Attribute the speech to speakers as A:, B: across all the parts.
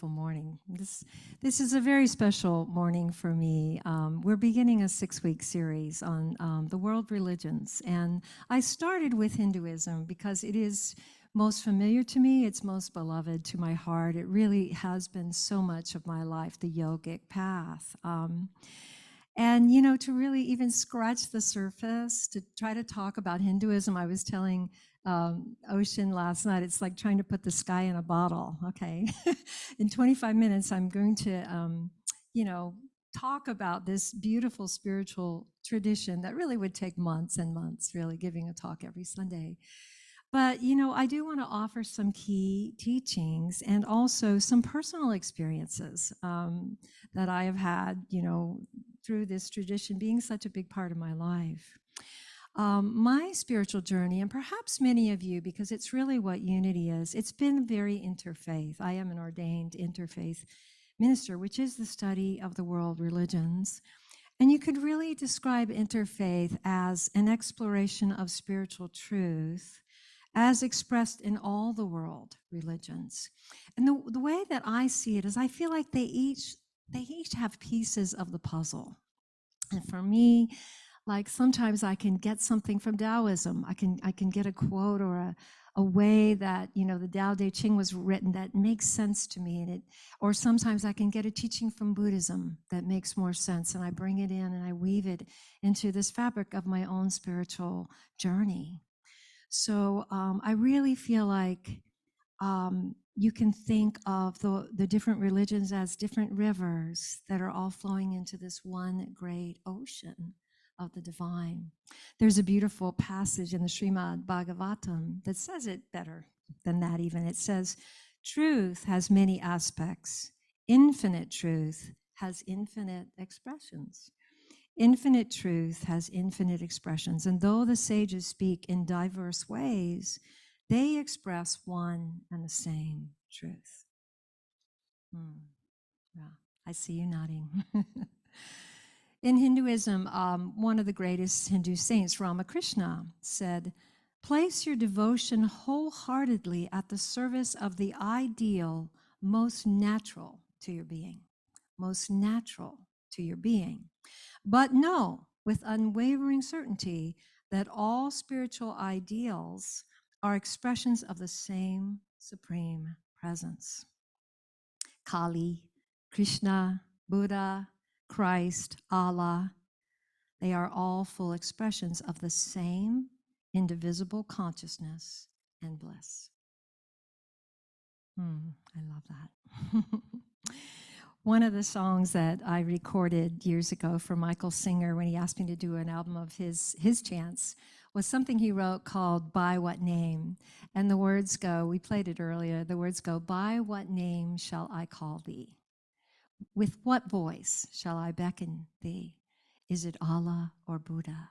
A: Morning. This is a very special morning for me. We're beginning a 6-week series on the world religions, and I started with Hinduism because it is most familiar to me. It's most beloved to my heart. It really has been so much of my life, the yogic path. And, to really even scratch the surface, to try to talk about Hinduism, I was telling Ocean last night, it's like trying to put the sky in a bottle, okay? In 25 minutes, I'm going to, talk about this beautiful spiritual tradition that really would take months and months, really giving a talk every Sunday. But, I do want to offer some key teachings and also some personal experiences that I have had, through this tradition being such a big part of my life. My spiritual journey, and perhaps many of you, because it's really what unity is, it's been very interfaith. I am an ordained interfaith minister, which is the study of the world religions. And you could really describe interfaith as an exploration of spiritual truth as expressed in all the world religions. And the way that I see it is I feel like they each have pieces of the puzzle. And for me, like sometimes I can get something from Taoism. I can get a quote or a way that, the Tao Te Ching was written that makes sense to me. Or sometimes I can get a teaching from Buddhism that makes more sense, and I bring it in and I weave it into this fabric of my own spiritual journey. So I really feel like you can think of the different religions as different rivers that are all flowing into this one great ocean of the divine. There's a beautiful passage in the Srimad Bhagavatam that says it better than that even. It says, truth has many aspects. Infinite truth has infinite expressions. Infinite truth has infinite expressions. And though the sages speak in diverse ways, they express one and the same truth. Yeah, I see you nodding. In Hinduism, one of the greatest Hindu saints, Ramakrishna, said, place your devotion wholeheartedly at the service of the ideal most natural to your being. Most natural to your being. But know with unwavering certainty that all spiritual ideals are expressions of the same supreme presence. Kali, Krishna, Buddha, Christ, Allah, they are all full expressions of the same indivisible consciousness and bliss. I love that. One of the songs that I recorded years ago for Michael Singer when he asked me to do an album of his chants was something he wrote called By What Name? And the words go, we played it earlier, the words go, by what name shall I call thee? With what voice shall I beckon thee? Is it Allah or Buddha,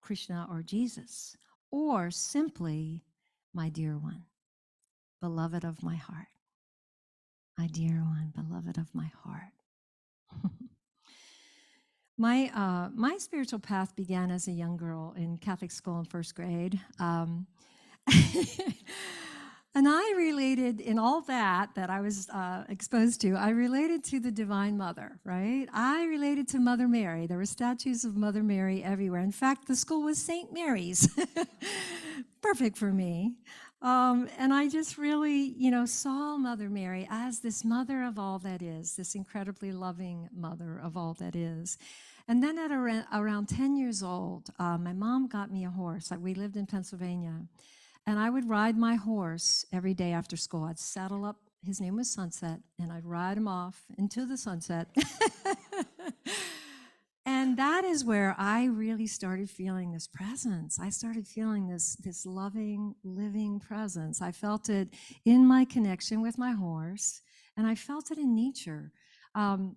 A: Krishna or Jesus, or simply my dear one, beloved of my heart? My dear one, beloved of my heart. My spiritual path began as a young girl in Catholic school in first grade. And I related in all that I was exposed to, I related to the Divine Mother, right? I related to Mother Mary. There were statues of Mother Mary everywhere. In fact, the school was St. Mary's. Perfect for me. And I just really, saw Mother Mary as this mother of all that is, this incredibly loving mother of all that is. And then at around 10 years old, my mom got me a horse. We lived in Pennsylvania. And I would ride my horse every day after school. I'd saddle up, his name was Sunset, and I'd ride him off into the sunset. And that is where I really started feeling this presence. I started feeling this loving, living presence. I felt it in my connection with my horse, and I felt it in nature.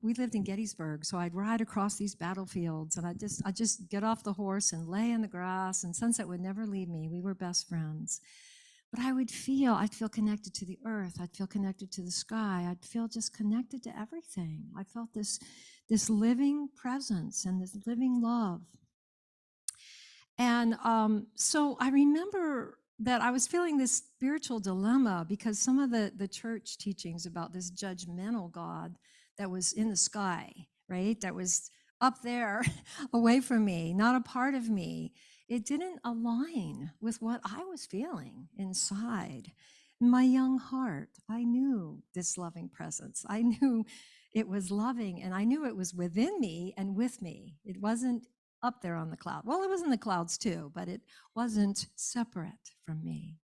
A: We lived in Gettysburg, so I'd ride across these battlefields, and I'd just get off the horse and lay in the grass, and Sunset would never leave me. We were best friends. But I'd feel connected to the earth. I'd feel connected to the sky. I'd feel just connected to everything. I felt this living presence and this living love. And so I remember that I was feeling this spiritual dilemma because some of the church teachings about this judgmental God that was in the sky, right? That was up there away from me, not a part of me. It didn't align with what I was feeling inside. In my young heart, I knew this loving presence. I knew it was loving, and I knew it was within me and with me. It wasn't up there on the cloud. Well, it was in the clouds too, but it wasn't separate from me.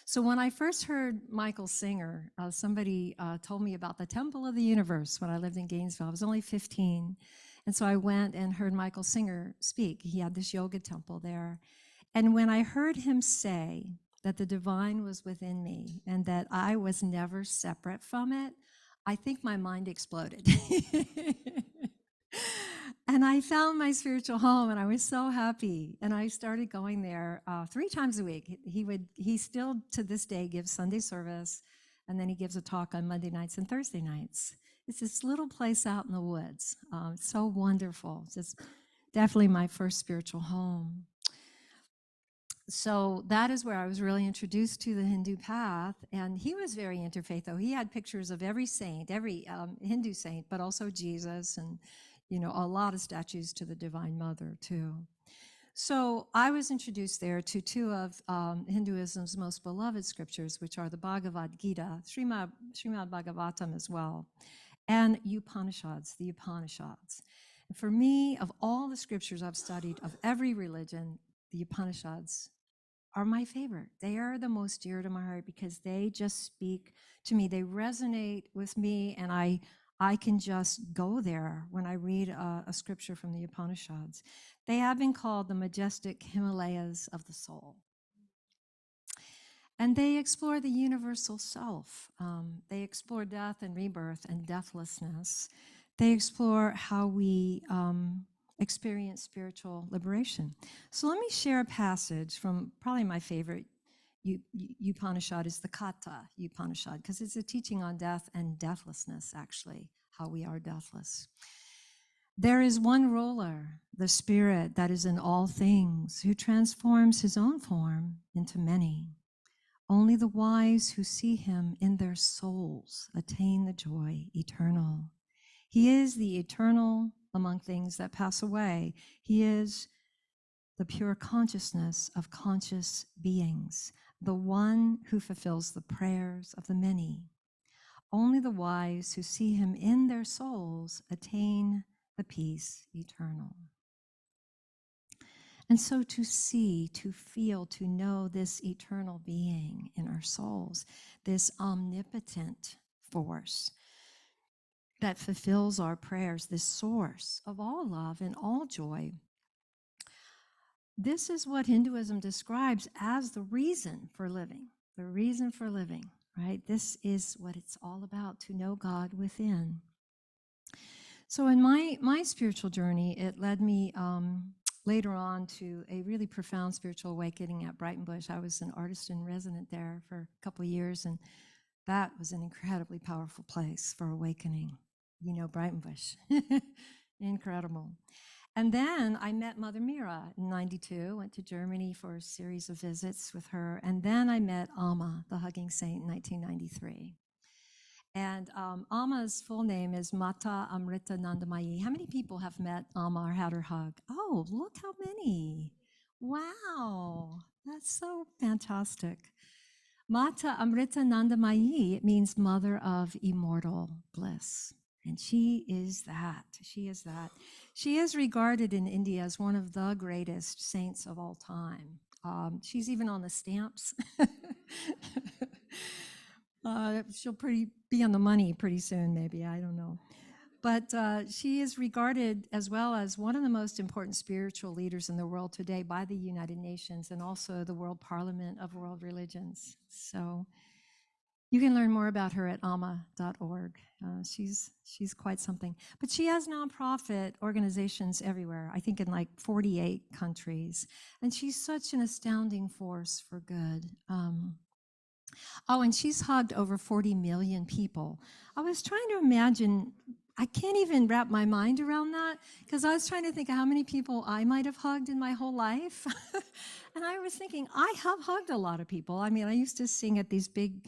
A: So when I first heard Michael Singer, somebody told me about the Temple of the Universe when I lived in Gainesville. I was only 15. And so I went and heard Michael Singer speak. He had this yoga temple there. And when I heard him say that the divine was within me and that I was never separate from it, I think my mind exploded. And I found my spiritual home, and I was so happy. And I started going there 3 times a week. He still to this day gives Sunday service, and then he gives a talk on Monday nights and Thursday nights. It's this little place out in the woods. It's so wonderful. It's just definitely my first spiritual home. So that is where I was really introduced to the Hindu path. And he was very interfaith, though. He had pictures of every saint, every Hindu saint, but also Jesus, and a lot of statues to the Divine Mother, too. So I was introduced there to 2 of Hinduism's most beloved scriptures, which are the Bhagavad Gita, Srimad Bhagavatam as well, and Upanishads, the Upanishads. And for me, of all the scriptures I've studied of every religion, the Upanishads are my favorite. They are the most dear to my heart because they just speak to me. They resonate with me, and I can just go there when I read a scripture from the Upanishads. They have been called the majestic Himalayas of the soul. And they explore the universal self. They explore death and rebirth and deathlessness. They explore how we experience spiritual liberation. So let me share a passage from probably my favorite Upanishad is the Katha Upanishad, because it's a teaching on death and deathlessness, actually, how we are deathless. There is one ruler, the spirit that is in all things, who transforms his own form into many. Only the wise who see him in their souls attain the joy eternal. He is the eternal among things that pass away. He is the pure consciousness of conscious beings, the one who fulfills the prayers of the many. Only the wise who see him in their souls attain the peace eternal. And so to see, to feel, to know this eternal being in our souls, this omnipotent force that fulfills our prayers, this source of all love and all joy, this is what Hinduism describes as the reason for living, right? This is what it's all about, to know God within. So in my spiritual journey, it led me later on to a really profound spiritual awakening at Brighton Bush. I was an artist in resident there for a couple of years, and that was an incredibly powerful place for awakening. Brighton Bush. Incredible. And then I met Mother Mira in 92, went to Germany for a series of visits with her. And then I met Amma, the hugging saint, in 1993. And Amma's full name is Mata Amritanandamayi. How many people have met Amma or had her hug? Oh, look how many. Wow, that's so fantastic. Mata Amritanandamayi, it means mother of immortal bliss. And she is that. She is that. She is regarded in India as one of the greatest saints of all time. She's even on the stamps. She'll be on the money pretty soon, maybe. I don't know. But she is regarded as well as one of the most important spiritual leaders in the world today by the United Nations and also the World Parliament of World Religions. So you can learn more about her at amma.org. She's quite something. But she has nonprofit organizations everywhere, I think in like 48 countries. And she's such an astounding force for good. And she's hugged over 40 million people. I was trying to imagine I can't even wrap my mind around that, because I was trying to think of how many people I might have hugged in my whole life. And I was thinking, I have hugged a lot of people. I mean, I used to sing at these big,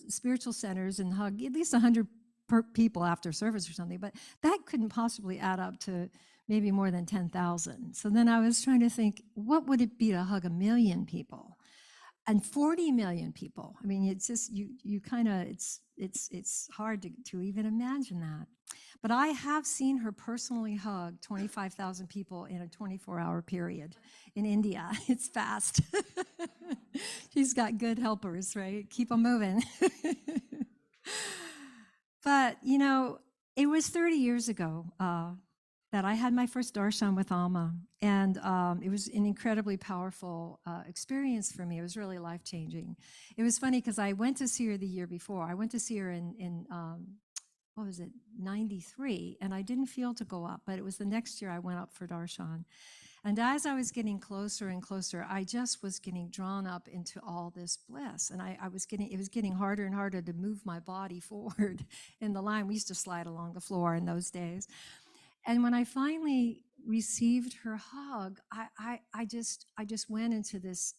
A: spiritual centers and hug at least 100 people after service or something, but that couldn't possibly add up to maybe more than 10,000. So then I was trying to think, what would it be to hug 1,000,000 people? And 40 million people. I mean, it's just you kind of it's hard to even imagine that. But I have seen her personally hug 25,000 people in a 24-hour period in India. It's fast. She's got good helpers, right? Keep them moving. But it was 30 years ago that I had my first darshan with Amma, and it was an incredibly powerful experience for me. It was really life-changing. It was funny because I went to see her the year before. I went to see her in what was it, 93, and I didn't feel to go up, but it was the next year I went up for darshan. And as I was getting closer and closer, I just was getting drawn up into all this bliss. And it was getting harder and harder to move my body forward in the line. We used to slide along the floor in those days. And when I finally received her hug, I just went into this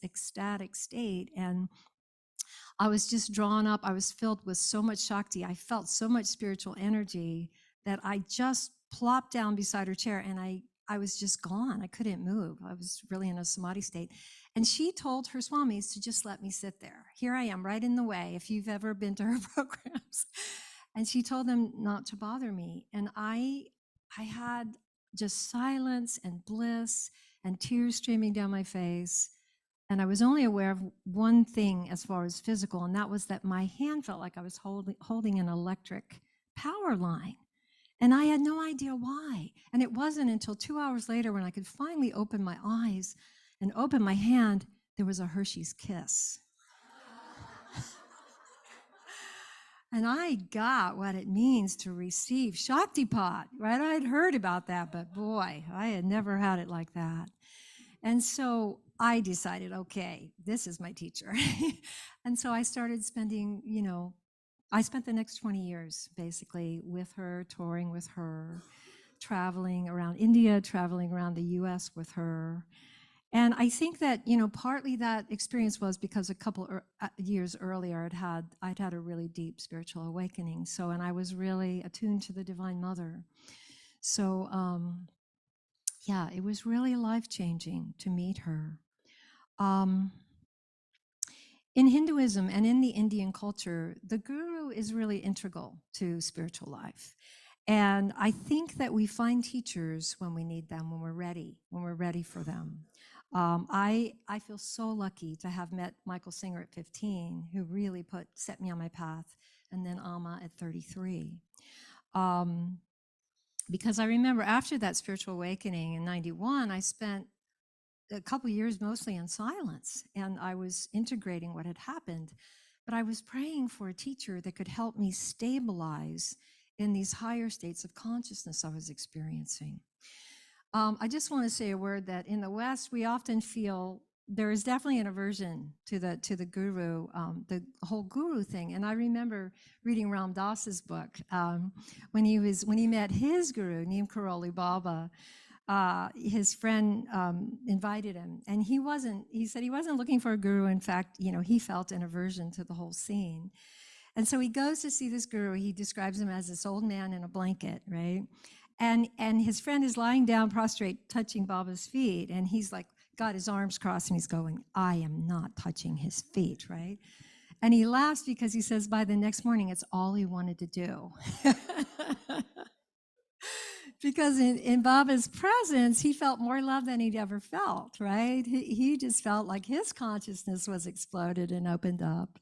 A: ecstatic state, and I was just drawn up. I was filled with so much Shakti. I felt so much spiritual energy that I just plopped down beside her chair, and I was just gone. I couldn't move. I was really in a samadhi state. And she told her swamis to just let me sit there. Here I am, right in the way, if you've ever been to her programs. And she told them not to bother me. And I had just silence and bliss and tears streaming down my face. And I was only aware of one thing as far as physical, and that was that my hand felt like I was holding an electric power line. And I had no idea why. And it wasn't until 2 hours later, when I could finally open my eyes and open my hand, there was a Hershey's Kiss. And I got what it means to receive Shaktipat, right? I'd heard about that, but boy, I had never had it like that. And so I decided, okay, this is my teacher. And so I started spending, I spent the next 20 years basically with her, touring with her, traveling around India, traveling around the US with her. And I think that, partly that experience was because a couple years earlier I'd had a really deep spiritual awakening. So, and I was really attuned to the Divine Mother. So, yeah, it was really life-changing to meet her. In Hinduism and in the Indian culture, the guru is really integral to spiritual life. And I think that we find teachers when we need them, when we're ready for them. I feel so lucky to have met Michael Singer at 15, who really set me on my path, and then Amma at 33. Because I remember after that spiritual awakening in 91, I spent a couple years mostly in silence, and I was integrating what had happened. But I was praying for a teacher that could help me stabilize in these higher states of consciousness I was experiencing. I just want to say a word that in the West, we often feel there is definitely an aversion to the guru, the whole guru thing. And I remember reading Ram Dass's book when he met his guru, Neem Karoli Baba. His friend invited him, and he said he wasn't looking for a guru. In fact, he felt an aversion to the whole scene. And so he goes to see this guru. He describes him as this old man in a blanket, right? And his friend is lying down prostrate, touching Baba's feet, and he's like, got his arms crossed, and he's going, I am not touching his feet, right? And he laughs because he says by the next morning, it's all he wanted to do. Because in Baba's presence, he felt more love than he'd ever felt, right? He just felt like his consciousness was exploded and opened up.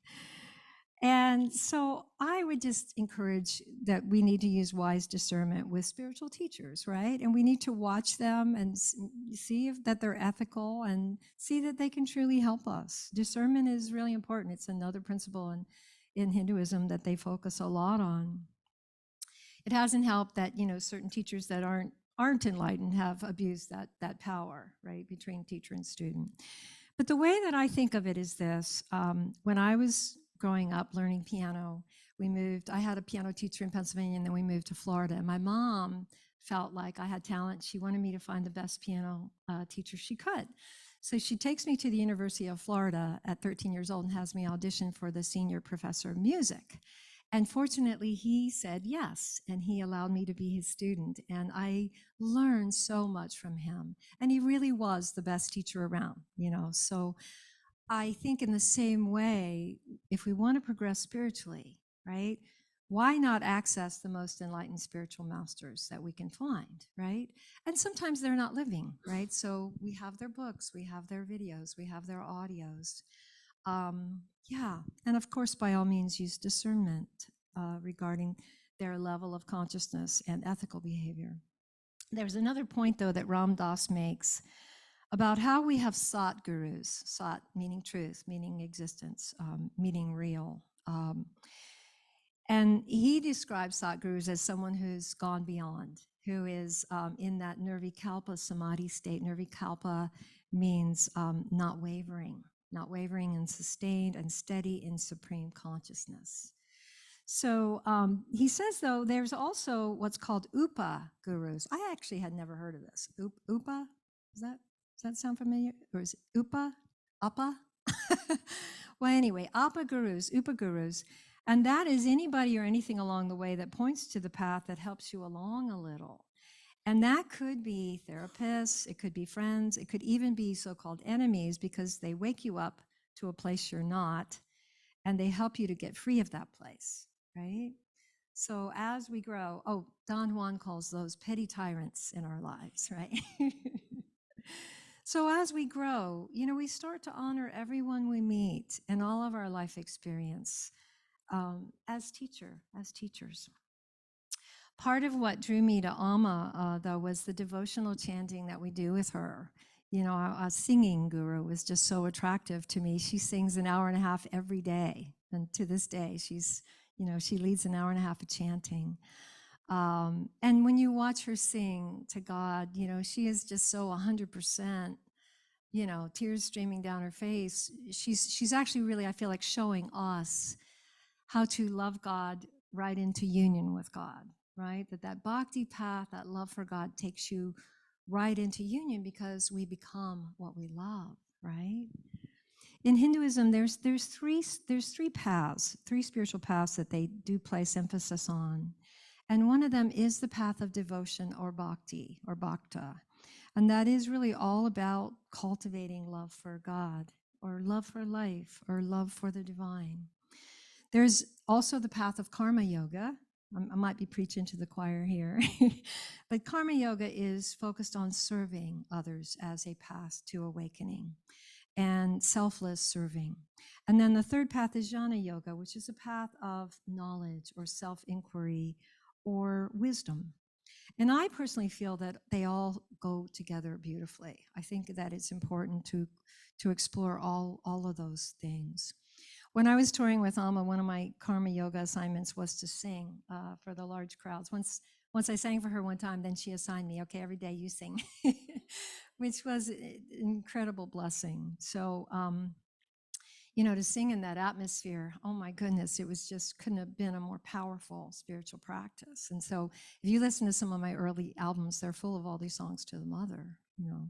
A: And so I would just encourage that we need to use wise discernment with spiritual teachers, right? And we need to watch them and see that they're ethical and see that they can truly help us. Discernment is really important. It's another principle in Hinduism that they focus a lot on. It hasn't helped that, certain teachers that aren't enlightened have abused that power, right, between teacher and student. But the way that I think of it is this. When I was growing up learning piano, We moved, I had a piano teacher in Pennsylvania, and then we moved to Florida. And my mom felt like I had talent. She wanted me to find the best piano teacher she could. So she takes me to the University of Florida at 13 years old and has me audition for the senior professor of music. And fortunately, he said yes, and he allowed me to be his student. And I learned so much from him. And he really was the best teacher around, you know. So I think in the same way, if we want to progress spiritually, right, why not access the most enlightened spiritual masters that we can find, right? And sometimes they're not living, right? So we have their books, we have their videos, we have their audios. Yeah, and of course, by all means, use discernment regarding their level of consciousness and ethical behavior. There's another point, though, that Ram Dass makes about how we have sought gurus, sought meaning truth, meaning existence, meaning real. And he describes Satgurus as someone who's gone beyond, who is in that nirvikalpa samadhi state. Nirvikalpa means not wavering and sustained and steady in supreme consciousness. So he says, though, there's also what's called upa gurus. I actually had never heard of this. Upa? Does that sound familiar? Or is it upa? Appa? Well, anyway, upa gurus. And that is anybody or anything along the way that points to the path that helps you along a little. And that could be therapists, it could be friends, it could even be so-called enemies, because they wake you up to a place you're not, and they help you to get free of that place, right? So as we grow, Don Juan calls those petty tyrants in our lives, right? So as we grow, you know, we start to honor everyone we meet and all of our life experience as teachers. Part of what drew me to Amma, though, was the devotional chanting that we do with her. You know, our singing guru was just so attractive to me. She sings an hour and a half every day. And to this day, she leads an hour and a half of chanting. And when you watch her sing to God, you know, she is just so 100%, you know, tears streaming down her face. She's actually really, I feel like, showing us how to love God right into union with God, right? That bhakti path, that love for God takes you right into union because we become what we love, right? In Hinduism, there's three paths, three spiritual paths that they do place emphasis on. And one of them is the path of devotion or bhakti or bhakta. And that is really all about cultivating love for God or love for life or love for the divine. There's also the path of karma yoga. I might be preaching to the choir here, but karma yoga is focused on serving others as a path to awakening and selfless serving. And then the third path is jnana yoga, which is a path of knowledge or self-inquiry or wisdom. And I personally feel that they all go together beautifully. I think that it's important to explore all of those things. When I was touring with Amma, one of my karma yoga assignments was to sing for the large crowds. Once I sang for her one time, then she assigned me, okay, every day you sing, which was an incredible blessing. So, you know, to sing in that atmosphere, oh my goodness, it was just couldn't have been a more powerful spiritual practice. And so if you listen to some of my early albums, they're full of all these songs to the mother, you know.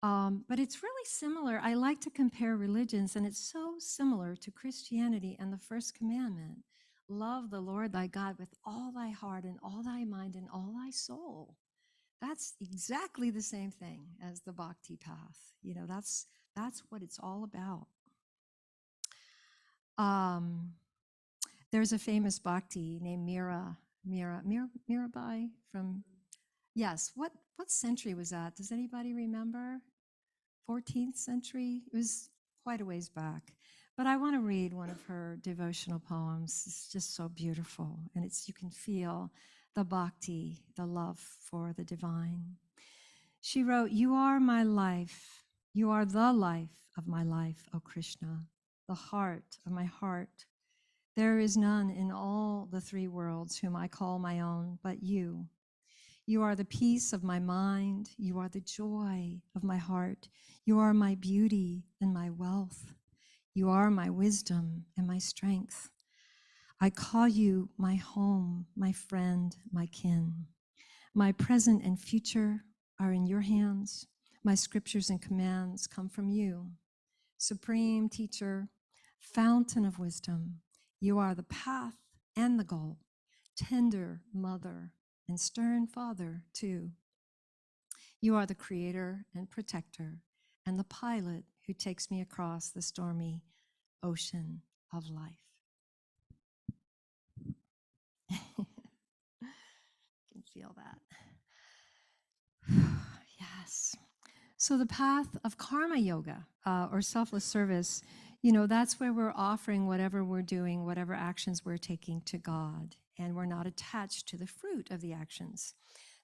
A: But it's really similar. I like to compare religions, and it's so similar to Christianity and the first commandment. Love the Lord thy God with all thy heart and all thy mind and all thy soul. That's exactly the same thing as the bhakti path. You know, that's what it's all about. There's a famous bhakti named Mirabai from, yes, what century was that? Does anybody remember? 14th century. It was quite a ways back. But I want to read one of her devotional poems. It's just so beautiful. And you can feel the bhakti, the love for the divine. She wrote, "You are my life. You are the life of my life, O Krishna, the heart of my heart. There is none in all the three worlds whom I call my own but you. You are the peace of my mind. You are the joy of my heart. You are my beauty and my wealth. You are my wisdom and my strength. I call you my home, my friend, my kin. My present and future are in your hands. My scriptures and commands come from you. Supreme teacher, fountain of wisdom, you are the path and the goal, tender mother and stern father too. You are the creator and protector and the pilot who takes me across the stormy ocean of life. You can feel that. Yes. So the path of karma yoga or selfless service, that's where we're offering whatever we're doing, whatever actions we're taking to God, and we're not attached to the fruit of the actions.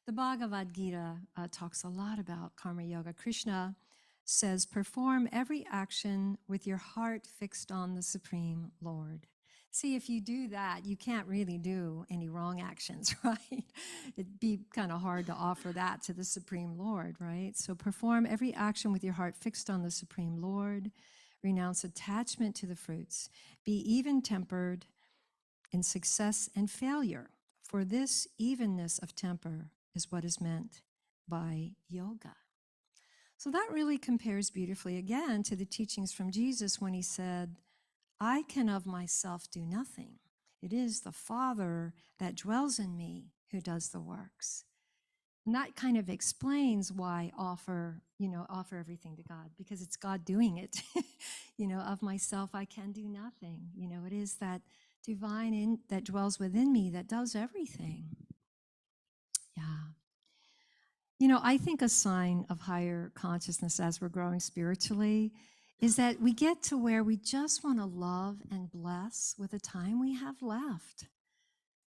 A: The Bhagavad Gita talks a lot about karma yoga. Krishna says, perform every action with your heart fixed on the Supreme Lord. See, if you do that, you can't really do any wrong actions, right? It'd be kind of hard to offer that to the Supreme Lord, right? So perform every action with your heart fixed on the Supreme Lord. Renounce attachment to the fruits. Be even-tempered in success and failure. For this evenness of temper is what is meant by yoga. So that really compares beautifully again to the teachings from Jesus when he said, I can of myself do nothing. It is the Father that dwells in me who does the works. And that kind of explains why offer everything to God, because it's God doing it. Of myself, I can do nothing. It is that divine that dwells within me that does everything. Yeah. I think a sign of higher consciousness as we're growing spiritually is that we get to where we just want to love and bless with the time we have left.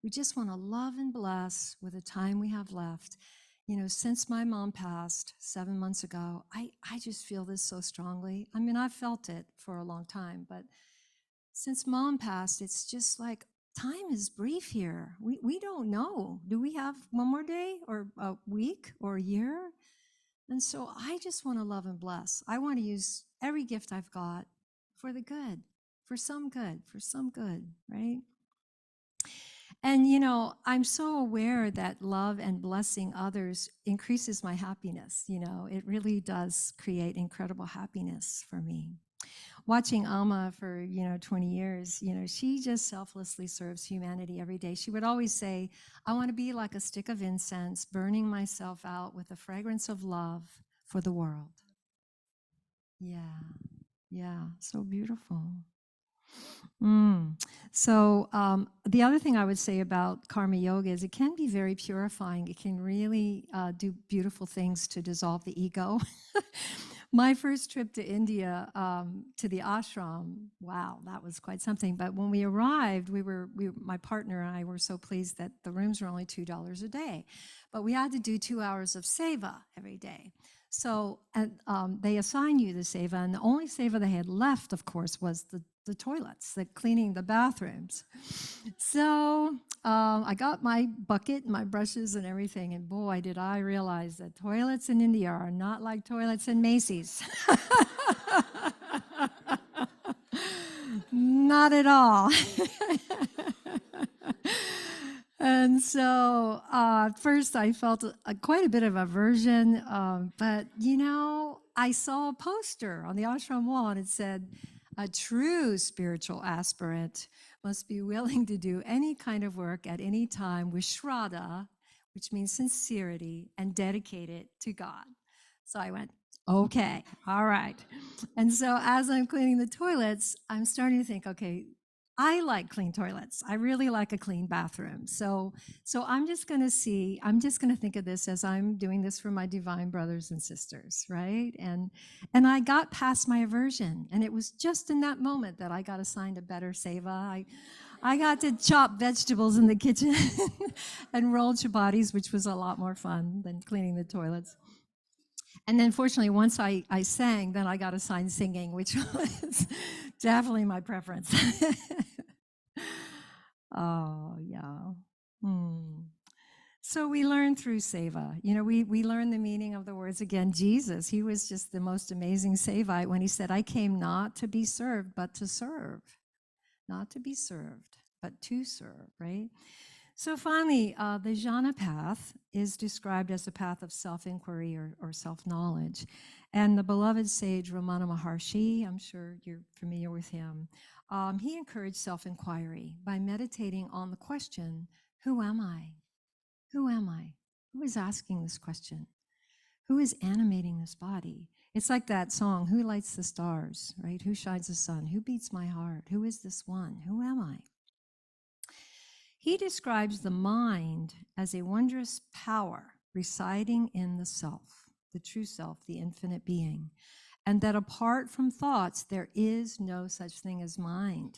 A: We just want to love and bless with the time we have left. Since my mom passed 7 months ago, I just feel this so strongly. I mean, I've felt it for a long time, but since mom passed, it's just like time is brief here. We don't know. Do we have one more day or a week or a year? And so I just want to love and bless. I want to use every gift I've got for the good, for some good, right? And, I'm so aware that love and blessing others increases my happiness. It really does create incredible happiness for me. Watching Alma for, 20 years, she just selflessly serves humanity every day. She would always say, I want to be like a stick of incense, burning myself out with the fragrance of love for the world. Yeah, so beautiful. So the other thing I would say about karma yoga is it can be very purifying. It can really do beautiful things to dissolve the ego. My first trip to India, to the ashram, wow, that was quite something. But when we arrived, my partner and I were so pleased that the rooms were only $2 a day. But we had to do 2 hours of seva every day. So they assign you the seva, and the only seva they had left, of course, was the toilets, cleaning the bathrooms. So I got my bucket and my brushes and everything, and boy, did I realize that toilets in India are not like toilets in Macy's. Not at all. And so at first I felt quite a bit of aversion, but I saw a poster on the ashram wall and it said, a true spiritual aspirant must be willing to do any kind of work at any time with shraddha, which means sincerity, and dedicate it to God. So I went, okay, all right. And so as I'm cleaning the toilets, I'm starting to think, okay, I like clean toilets. I really like a clean bathroom. So I'm just going to think of this as I'm doing this for my divine brothers and sisters, right? And I got past my aversion. And it was just in that moment that I got assigned a better seva. I got to chop vegetables in the kitchen and roll chapatis, which was a lot more fun than cleaning the toilets. And then fortunately, once I sang, then I got assigned singing, which was definitely my preference. Oh, yeah. So we learn through seva. We learn the meaning of the words again. Jesus, he was just the most amazing Sevite when he said, I came not to be served, but to serve. Not to be served, but to serve, right? So finally, the jnana path is described as a path of self-inquiry or self-knowledge. And the beloved sage Ramana Maharshi, I'm sure you're familiar with him, he encouraged self-inquiry by meditating on the question, who am I? Who am I? Who is asking this question? Who is animating this body? It's like that song, who lights the stars, right? Who shines the sun? Who beats my heart? Who is this one? Who am I? He describes the mind as a wondrous power residing in the self, the true self, the infinite being, and that apart from thoughts, there is no such thing as mind,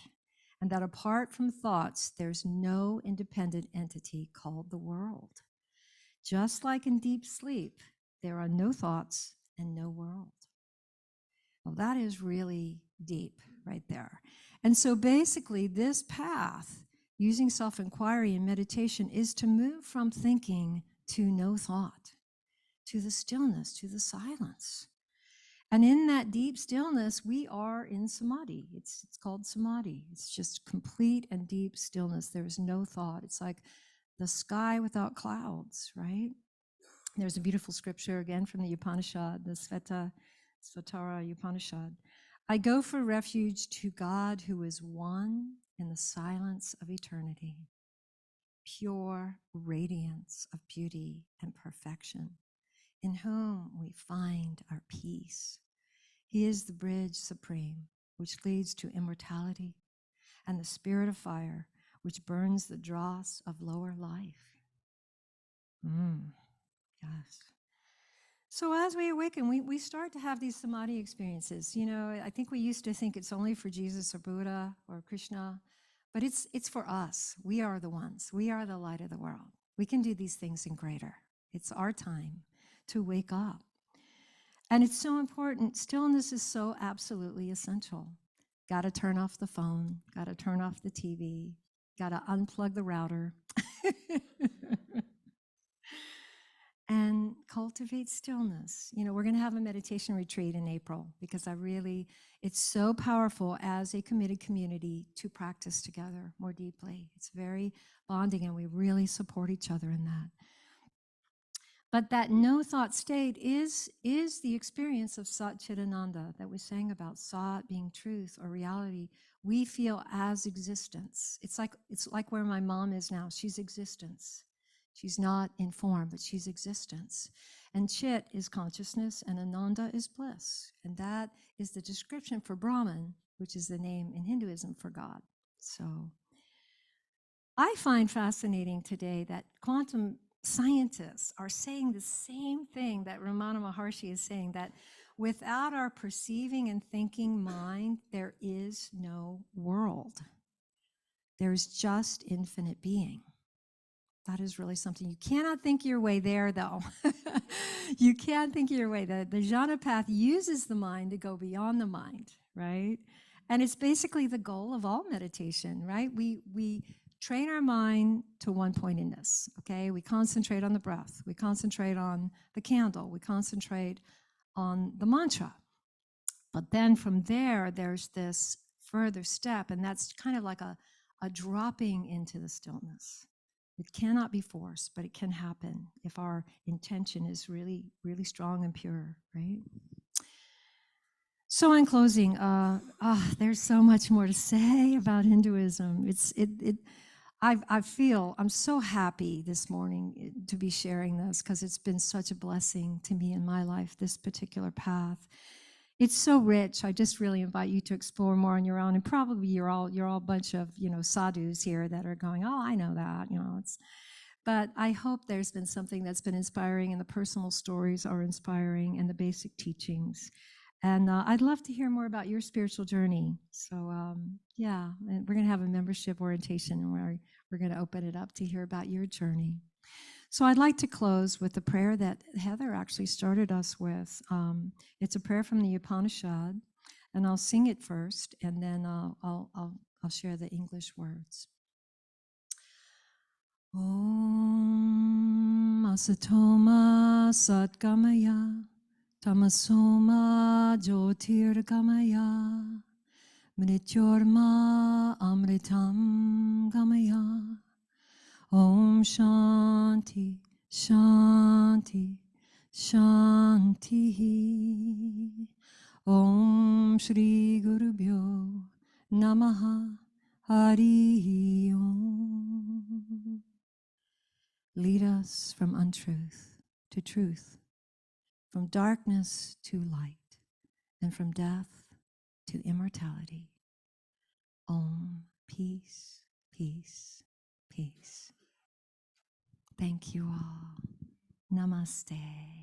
A: and that apart from thoughts, there's no independent entity called the world. Just like in deep sleep, there are no thoughts and no world. Well, that is really deep right there. And so basically, this path, using self-inquiry and meditation, is to move from thinking to no thought, to the stillness, to the silence. And in that deep stillness, we are in samadhi. It's called samadhi. It's just complete and deep stillness. There's no thought. It's like the sky without clouds, right? There's a beautiful scripture again from the Upanishad, the Svatara Upanishad. I go for refuge to God who is one in the silence of eternity, pure radiance of beauty and perfection, in whom we find our peace. He is the bridge supreme, which leads to immortality, and the spirit of fire, which burns the dross of lower life. Yes. So as we awaken, we start to have these samadhi experiences. You know, I think we used to think it's only for Jesus or Buddha or Krishna, but it's for us. We are the ones. We are the light of the world. We can do these things in greater. It's our time to wake up. And it's so important. Stillness is so absolutely essential. Got to turn off the phone. Got to turn off the TV. Got to unplug the router. And cultivate stillness. You know, we're going to have a meditation retreat in April because it's so powerful as a committed community to practice together more deeply. It's very bonding, and we really support each other in that. But that no thought state is the experience of Sat Chidananda that we sang about, Sat being truth or reality. We feel as existence. It's like where my mom is now. She's existence. She's not in form, but she's existence. And Chit is consciousness, and Ananda is bliss. And that is the description for Brahman, which is the name in Hinduism for God. So I find fascinating today that quantum scientists are saying the same thing that Ramana Maharshi is saying, that without our perceiving and thinking mind, there is no world. There's just infinite being. That is really something. You cannot think your way there, though. You can't think your way. The jnana path uses the mind to go beyond the mind, right? And it's basically the goal of all meditation, right? We train our mind to one pointedness, okay? We concentrate on the breath. We concentrate on the candle. We concentrate on the mantra. But then from there, there's this further step, and that's kind of like a dropping into the stillness. It cannot be forced, but it can happen if our intention is really, really strong and pure, right? So in closing, there's so much more to say about Hinduism. I feel I'm so happy this morning to be sharing this because it's been such a blessing to me in my life, this particular path. It's so rich. I just really invite you to explore more on your own. And probably you're all a bunch of, sadhus here that are going, oh, I know that, But I hope there's been something that's been inspiring, and the personal stories are inspiring, and the basic teachings. And I'd love to hear more about your spiritual journey. So and we're going to have a membership orientation where we're going to open it up to hear about your journey. So I'd like to close with the prayer that Heather actually started us with. It's a prayer from the Upanishad, and I'll sing it first, and then I'll share the English words. Om Asatoma Satgamaya Tamasoma Jyotirgamaya Mrityorma amritam gamaya. Om Shanti, Shanti, Shanti. Om Shri Gurubhyo Namaha Hari Om. Lead us from untruth to truth, from darkness to light, and from death to immortality. Om, peace, peace, peace. Thank you all. Namaste.